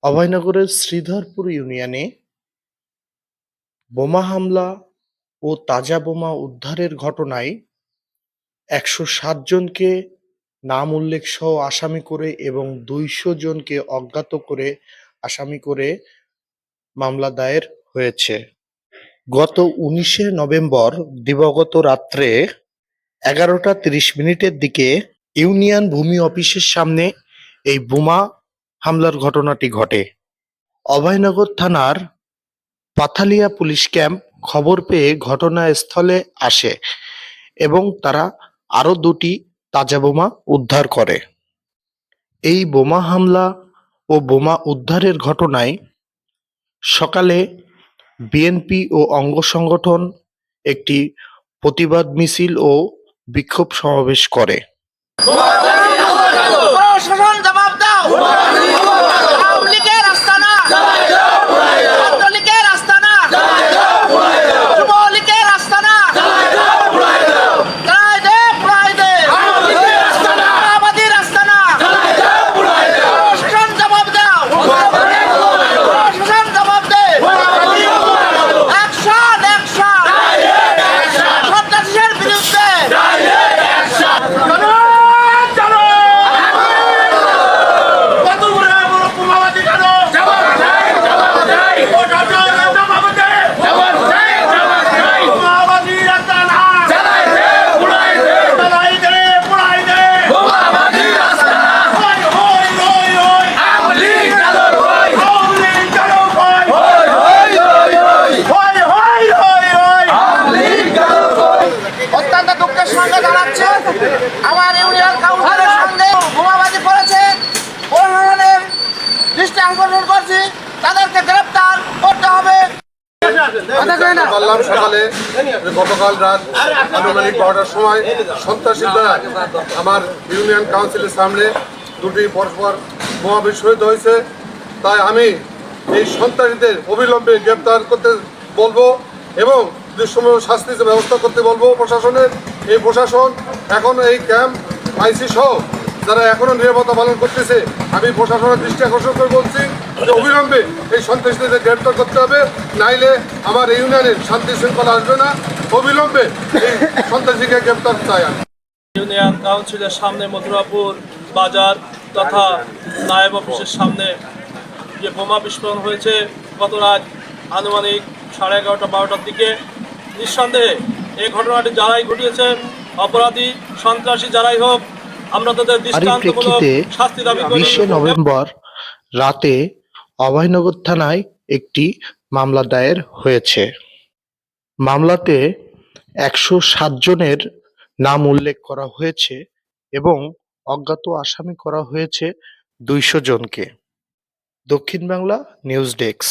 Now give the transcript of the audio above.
অভয়নগরের শ্রীধরপুর ইউনিয়নে বোমা হামলা ও তাজা বোমা উদ্ধারের ঘটনায় ১০৭ জনকে নাম উল্লেখসহ আসামি করে এবং ২০০ জনকে অজ্ঞাত করে আসামি করে মামলা দায়ের হয়েছে। গত ১৯শে নভেম্বর দিবাগত রাত্রে ১১টা ৩০ মিনিটের দিকে ইউনিয়ন ভূমি অফিসের সামনে এই বোমা হামলার ঘটনাটি ঘটে। অভয়নগর থানার পাথালিয়া পুলিশ ক্যাম্প খবর পেয়ে ঘটনাস্থলে আসে এবং তারা আরও ২টি তাজা বোমা উদ্ধার করে। এই বোমা হামলা ও বোমা উদ্ধারের ঘটনায় সকালে বিএনপি ও অঙ্গ সংগঠন একটি প্রতিবাদ মিছিল ও বিক্ষোভ সমাবেশ করে। প্রশাসন জবাব দাও। আওয়ামী লীগের আস্তানা, ছাত্রলীগের আস্তানা, যুবলীগের আস্তানা, জ্বালায় দে, পোড়ায় দে। মাওবাদীর আস্তানা, প্রশাসন জবাব দাও। প্রশাসন জবাব দে। Action, action. সন্ত্রাসীদের বিরুদ্ধে অত্যন্ত দুঃখের সঙ্গে জানাচ্ছে আমার ইউনিয়ন কাউন্সিলের সঙ্গে বোমাবাজি করেছে। প্রশাসনের দৃষ্টি আকর্ষণ করছি, তাদেরকে গ্রেপ্তার করতে হবে। পারলাম সকালে গতকাল রাত আনুমানিক 12টার সময় সন্ত্রাসী দ্বারা আমার ইউনিয়ন কাউন্সিলের সামনে দুটি পরস্পর বোমা বিস্ফোরিত হয়েছে। তাই আমি এই সন্ত্রাসীদের অবিলম্বে গ্রেপ্তার করতে বলবো এবং দৃশ্যমান শাস্তির ব্যবস্থা করতে বলবো প্রশাসনের। এই প্রশাসন এখন এই ক্যাম্প আইসি সহ যারা এখনও নিরাপত্তা পালন করতেছে, আমি প্রশাসনের দৃষ্টি আকর্ষণ করে বলছি যে অবিলম্বে এই সন্ত্রাসীদের গ্রেপ্তার করতে হবে, নাইলে আমার এই ইউনিয়নের শান্তি শৃঙ্খলা আসবে না। অবিলম্বে এই সন্ত্রাসীকে গ্রেপ্তার চাই আমি। ইউনিয়ন কাউন্সিলের সামনে মথুরাপুর বাজার তথা নায়েব অফিসের সামনে যে বোমা বিস্ফোরণ হয়েছে গত রাত আনুমানিক 11:30-12টার দিকে, নিঃসন্দেহে এই ঘটনাটি যারাই ঘটিয়েছে অপরাধী সন্ত্রাসী যারাই হোক, আমরা তাদের দৃষ্টান্তমূলক শাস্তি দাবি করি। 20শে নভেম্বর রাতে অভয়নগর থানায় একটি মামলা দায়ের হয়েছে। মামলাতে ১০৭ জনের নাম উল্লেখ করা হয়েছে এবং অজ্ঞাত আসামি করা হয়েছে ২০০ জনকে। দক্ষিণ বাংলা নিউজ ডেস্ক।